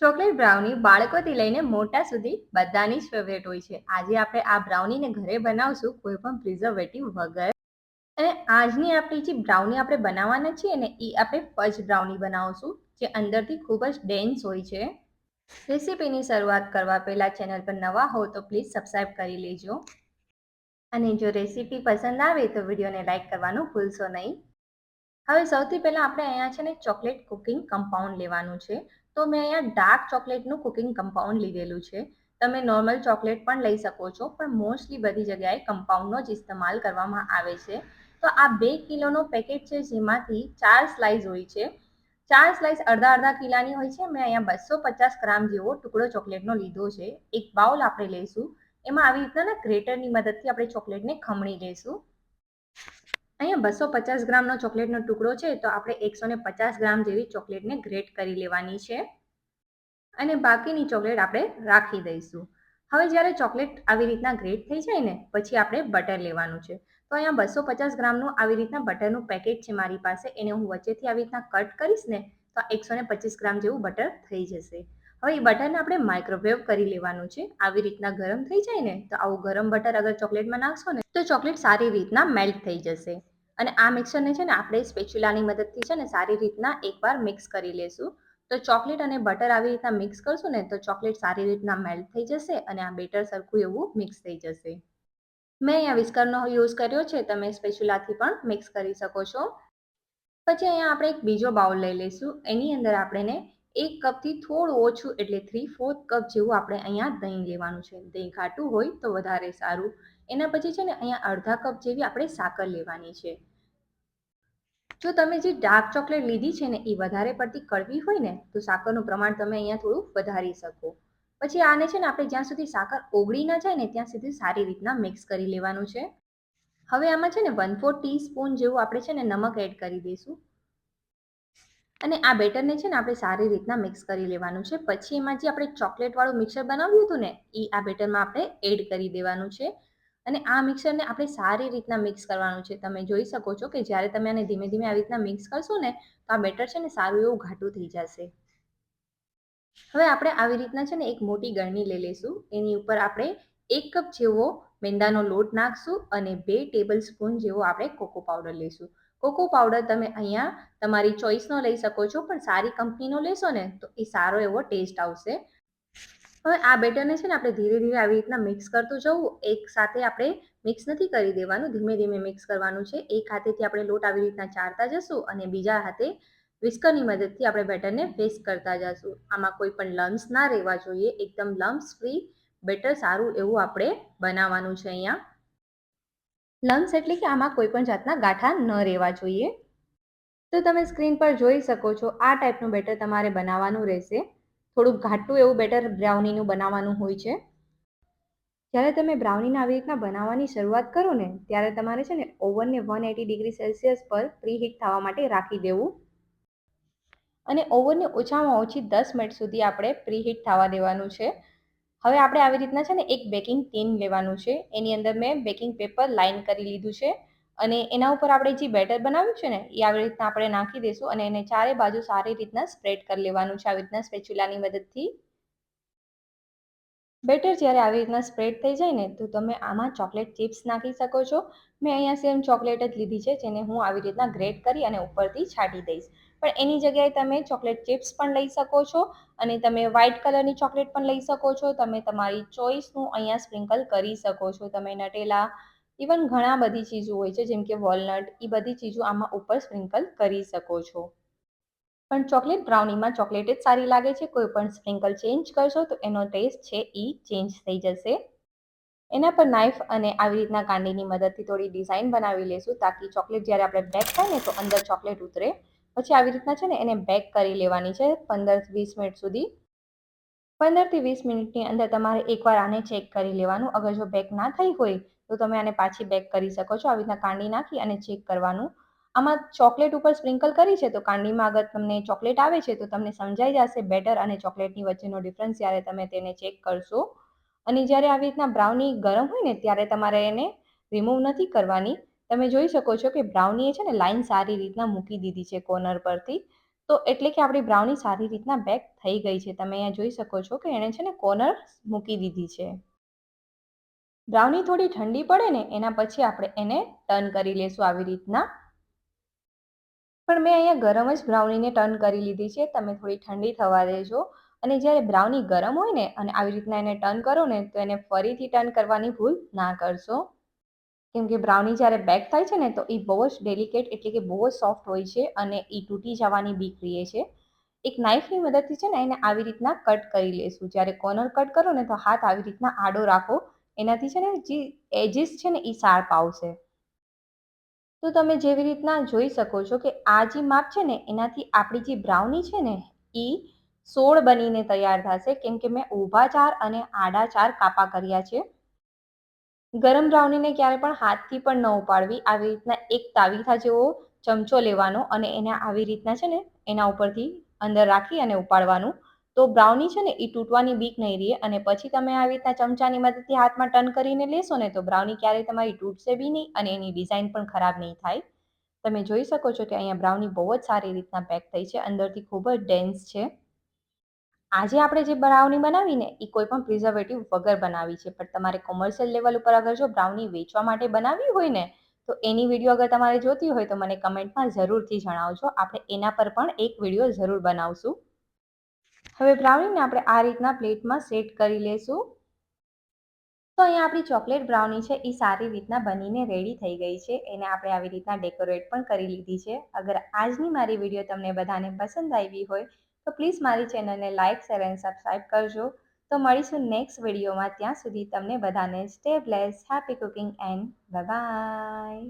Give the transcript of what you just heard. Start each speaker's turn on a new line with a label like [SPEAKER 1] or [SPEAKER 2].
[SPEAKER 1] Chocolate brownie બાળકોથી લઈને મોટા સુધી બધાની જ ફેવરેટ હોય છે. આજે આપણે આ બ્રાઉનીને ઘરે બનાવશું કોઈ પણ પ્રિઝર્વેટિવ વગર. અને આજની આપણી જે બ્રાઉની આપણે બનાવવાના છીએ ને એ આપણે ફજ બ્રાઉની બનાવશું, જે અંદરથી ખૂબ જ ડેન્સ હોય છે. રેસીપીની શરૂઆત કરવા પહેલાં ચેનલ પર નવા હો તો પ્લીઝ સબસ્ક્રાઈબ કરી લેજો. અને જો રેસીપી પસંદ આવે તો વિડીયોને લાઈક કરવાનું ભૂલશો નહીં. હવે સૌથી પહેલાં આપણે અહીંયા છે ને ચોકલેટ કુકિંગ કમ્પાઉન્ડ લેવાનું છે. તો મેં અહીંયા ડાર્ક ચોકલેટનું કુકિંગ કમ્પાઉન્ડ લીધેલું છે. તમે નોર્મલ ચોકલેટ પણ લઈ શકો છો, પણ મોસ્ટલી બધી જગ્યાએ કમ્પાઉન્ડનો જ ઇસ્તેમાલ કરવામાં આવે છે. તો આ 2 કિલોનો પેકેટ છે, જેમાંથી 4 સ્લાઇસ હોય છે. 4 સ્લાઇસ અડધા અડધા કિલાની હોય છે. મેં અહીંયા 250 ગ્રામ જેવો ટુકડો ચોકલેટનો લીધો છે. એક બાઉલ આપણે લઈશું. એમાં આવી રીતના ગ્રેટરની મદદથી આપણે ચોકલેટને ખમણી લઈશું. અહીંયા 250 ગ્રામનો ચોકલેટનો ટુકડો છે, તો આપણે 150 ગ્રામ જેવી ચોકલેટને ગ્રેટ કરી લેવાની છે અને બાકીની ચોકલેટ આપણે રાખી દઈશું. હવે જ્યારે ચોકલેટ આવી રીતના ગ્રેટ થઈ જાય ને પછી આપણે બટર લેવાનું છે. તો અહીંયા 250 ગ્રામનું આવી રીતના બટરનું પેકેટ છે મારી પાસે. એને હું વચ્ચેથી આવી રીતના કટ કરીશ ને તો 125 ગ્રામ જેવું બટર થઈ જશે. હવે એ બટરને આપણે માઇક્રોવેવ કરી લેવાનું છે. આવી રીતના ગરમ થઈ જાય ને તો આવું ગરમ બટર અગર ચોકલેટમાં નાખશો ને તો ચોકલેટ સારી રીતના મેલ્ટ થઈ જશે. અને આ મિક્સરને છે ને આપણે સ્પેચ્યુલાની મદદથી છે ને સારી રીતના એકવાર મિક્સ કરી લેશું. તો ચોકલેટ અને બટર આવી રીતના મિક્સ કરશું ને તો ચોકલેટ સારી રીતના મેલ્ટ થઈ જશે અને આ બેટર સરખું એવું મિક્સ થઈ જશે. મેં અહીંયા વિસ્કરનો યુઝ કર્યો છે, તમે સ્પેચ્યુલાથી પણ મિક્સ કરી શકો છો. પછી અહીંયા આપણે એક બીજો બાઉલ લઈ લઈશું. એની અંદર આપણે 1 કપથી થોડું ઓછું એટલે 3/4 કપ જેવું આપણે અહીંયા દહીં લેવાનું છે. દહીં ઘાટું હોય તો વધારે સારું. એના પછી છે ને અહીંયા અડધા કપ જેવી આપણે સાકર લેવાની છે. જો તમે જે ડાર્ક ચોકલેટ લીધી છે ને એ વધારે પડતી કડવી હોય ને તો સાકરનું પ્રમાણ તમે અહીંયા થોડું વધારી શકો. પછી આને છે ને આપણે જ્યાં સુધી સાકર ઓગળી ના જાય ને ત્યાં સુધી સારી રીતના મિક્સ કરી લેવાનું છે. હવે આમાં છે ને 1/4 ટીસ્પૂન જેવું આપણે છે ને નમક એડ કરી દઈશું અને આ બેટરને છે ને આપણે સારી રીતના મિક્સ કરી લેવાનું છે. પછી એમાં જે આપણે ચોકલેટવાળું મિક્સર બનાવ્યું હતું ને એ આ બેટરમાં આપણે એડ કરી દેવાનું છે અને આ મિક્સરને આપણે સારી રીતના મિક્સ કરવાનું છે. તમે જોઈ શકો છો કે જ્યારે તમે આને ધીમે ધીમે આવી રીતના મિક્સ કરશો ને તો આ બેટર છે ને સારું એવું ઘાટું થઈ જશે. હવે આપણે આવી રીતના છે ને એક મોટી ગળણી લઈ લઈશું. એની ઉપર આપણે 1 કપ જેવો મેંદાનો લોટ નાખશું અને 2 ટેબલ સ્પૂન જેવો આપણે કોકો પાવડર લઈશું. કોકો પાવડર તમે અહીંયા તમારી ચોઈસનો લઈ શકો છો, પણ સારી કંપનીનો લેશો ને તો એ સારો એવો ટેસ્ટ આવશે. હવે આ બેટરને છે ને આપણે ધીરે ધીરે આવી રીતના મિક્સ કરતું જવું. એક સાથે આપણે મિક્સ નથી કરી દેવાનું, ધીમે ધીમે મિક્સ કરવાનું છે. એક હાથેથી આપણે લોટ આવી રીતના ચાળતા જશું અને બીજા હાથે વિસ્કરની મદદથી આપણે બેટરને વિસ્ક કરતા જશું. આમાં કોઈ પણ લમ્સ ના રહેવા જોઈએ. એકદમ લમ્સ ફ્રી બેટર સારું એવું આપણે બનાવવાનું છે. અહીંયા લમ્સ એટલે કે આમાં કોઈ પણ જાતના ગાંઠા ન રહેવા જોઈએ. તો તમે સ્ક્રીન પર જોઈ શકો છો આ ટાઈપનું બેટર તમારે બનાવવાનું રહેશે. થોડુંક ઘાટું એવું બેટર બ્રાઉનીનું બનાવવાનું હોય છે. જ્યારે તમે બ્રાઉનીને આવી રીતના બનાવવાની શરૂઆત કરો ને ત્યારે તમારે છે ને ઓવનને 180 ડિગ્રી સેલ્સિયસ પર પ્રીહીટ થવા માટે રાખી દેવું અને ઓવનને ઓછામાં ઓછી 10 મિનિટ સુધી આપણે પ્રીહીટ થવા દેવાનું છે. હવે આપણે આવી રીતના છે ને એક બેકિંગ ટીન લેવાનું છે. એની અંદર મેં બેકિંગ પેપર લાઇન કરી લીધું છે અને એના ઉપર આપણે જે બેટર બનાવ્યું છે ને એ આવી રીતના આપણે નાખી દઈશું અને એને ચારે બાજુ સારી રીતના સ્પ્રેડ કરી લેવાનું છે આવી રીતના સ્પેચ્યુલાની મદદથી. બેટર જ્યારે આવી રીતના સ્પ્રેડ થઈ જાય ને તો તમે આમાં ચોકલેટ ચિપ્સ નાખી શકો છો. મેં અહીંયા સેમ ચોકલેટ જ લીધી છે, જેને હું આવી રીતના ગ્રેટ કરી અને ઉપરથી છાંટી દઈશ. પણ એની જગ્યાએ તમે ચોકલેટ ચિપ્સ પણ લઈ શકો છો અને તમે વ્હાઇટ કલરની ચોકલેટ પણ લઈ શકો છો. તમે તમારી ચોઈસનું અહીંયા સ્પ્રિંકલ કરી શકો છો. તમે નટેલા ઇવન ઘણા બધી ચીજો હોય છે જેમ કે વોલનટ, એ બધી ચીજો આમાં ઉપર સ્પ્રિંકલ કરી શકો છો. પણ ચોકલેટ બ્રાઉનીમાં ચોકલેટ જ સારી લાગે છે. કોઈ પણ સ્પ્રિંકલ ચેન્જ કરશો તો એનો ટેસ્ટ છે એ ચેન્જ થઈ જશે. એના પર નાઇફ અને આવી રીતના કાંડીની મદદથી થોડી ડિઝાઇન બનાવી લેશું તાકી ચોકલેટ જ્યારે આપણે બેક થાય ને તો અંદર ચોકલેટ ઉતરે. પછી આવી રીતના છે ને એને બેક કરી લેવાની છે 15-20 મિનિટ સુધી. 15 થી 20 મિનિટની અંદર તમારે એકવાર આને ચેક કરી લેવાનું. અગર જો બેક ના થઈ હોય તો તમે આને પાછી બેક કરી શકો છો. આવી રીતના કાંડી નાખી અને ચેક કરવાનું. આમાં ચોકલેટ ઉપર સ્પ્રિંકલ કરી છે તો કાંડીમાં અગર તમને ચોકલેટ આવે છે તો તમને સમજાઈ જશે બેટર અને ચોકલેટની વચ્ચેનો ડિફરન્સ જ્યારે તમે તેને ચેક કરશો. અને જ્યારે આવી રીતના બ્રાઉની ગરમ હોય ને ત્યારે તમારે એને રિમૂવ નથી કરવાની. તમે જોઈ શકો છો કે બ્રાઉનીએ છે ને લાઈન સારી રીતના મૂકી દીધી છે કોર્નર પરથી. તો એટલે કે આપણી બ્રાઉની સારી રીતના બેક થઈ ગઈ છે. તમે અહીંયા જોઈ શકો છો કે એણે છે ને કોર્નર મૂકી દીધી છે. બ્રાઉની થોડી ઠંડી પડે ને એના પછી આપણે એને ટર્ન કરી લેશું આવી રીતના. પણ મેં અહીંયા ગરમ જ બ્રાઉનીને ટર્ન કરી લીધી છે. તમે થોડી ઠંડી થવા દેજો. અને જ્યારે બ્રાઉની ગરમ હોય ને અને આવી રીતના એને ટર્ન કરો ને તો એને ફરીથી ટર્ન કરવાની ભૂલ ના કરશો. કેમ કે બ્રાઉની જ્યારે બેક થાય છે ને તો એ બહુ જ ડેલિકેટ એટલે કે બહુ જ સોફ્ટ હોય છે અને એ તૂટી જવાની બીક રહે છે. એક નાઇફની મદદથી છે ને એને આવી રીતના કટ કરી લેશું. જ્યારે કોર્નર કટ કરો ને તો હાથ આવી રીતના આડો રાખો. એનાથી છે ને જે એજીસ છે ને એ શાર્પ આવશે. તો તમે જેવી રીતના જોઈ શકો છો કે આ જે માપ છે ને એનાથી આપણી જે બ્રાઉની છે ને એ 16 બનીને તૈયાર થશે. કેમ કે મેં ઊભા 4 અને આડા 4 કાપા કર્યા છે. ગરમ બ્રાઉનીને ક્યારે પણ હાથથી પણ ન ઉપાડવી. આવી રીતના એક તાવીથા જેવો ચમચો લેવાનો અને એને આવી રીતના છે ને એના ઉપરથી અંદર રાખી અને ઉપાડવાનું. તો બ્રાઉની છે ને એ તૂટવાની બીક નહીં રહે. અને પછી તમે આવી રીતના ચમચાની મદદથી હાથમાં ટર્ન કરીને લેશો ને તો બ્રાઉની ક્યારેય તમારી તૂટશે બી નહીં અને એની ડિઝાઇન પણ ખરાબ નહીં થાય. તમે જોઈ શકો છો કે અહીંયા બ્રાઉની બહુ જ સારી રીતના પેક થઈ છે. અંદરથી ખૂબ જ ડેન્સ છે. આજે આપણે જે બ્રાઉની બનાવીને એ કોઈ પણ પ્રિઝર્વેટિવ વગર બનાવી છે. પણ તમારે કોમર્શિયલ લેવલ ઉપર અગર જો બ્રાઉની વેચવા માટે બનાવવી હોય ને તો એની વિડીયો અગર તમારે જોતી હોય તો મને કમેન્ટમાં જરૂરથી જણાવજો. આપણે એના પર પણ એક વિડીયો જરૂર બનાવશું. હવે બ્રાઉનીને આપણે આ રીતના પ્લેટમાં સેટ કરી લેશું. તો અહીંયા આપણી ચોકલેટ બ્રાઉની છે એ સારી રીતના બનીને રેડી થઈ ગઈ છે. એને આપણે આવી રીતના ડેકોરેટ પણ કરી લીધી છે. અગર આજની મારી વિડીયો તમને બધાને પસંદ આવી હોય તો પ્લીઝ મારી ચેનલને લાઇક, શેર એન્ડ સબસ્ક્રાઈબ કરજો. તો મળીશું નેક્સ્ટ વિડીયોમાં. ત્યાં સુધી તમને બધાને stay blessed, happy cooking and bye bye.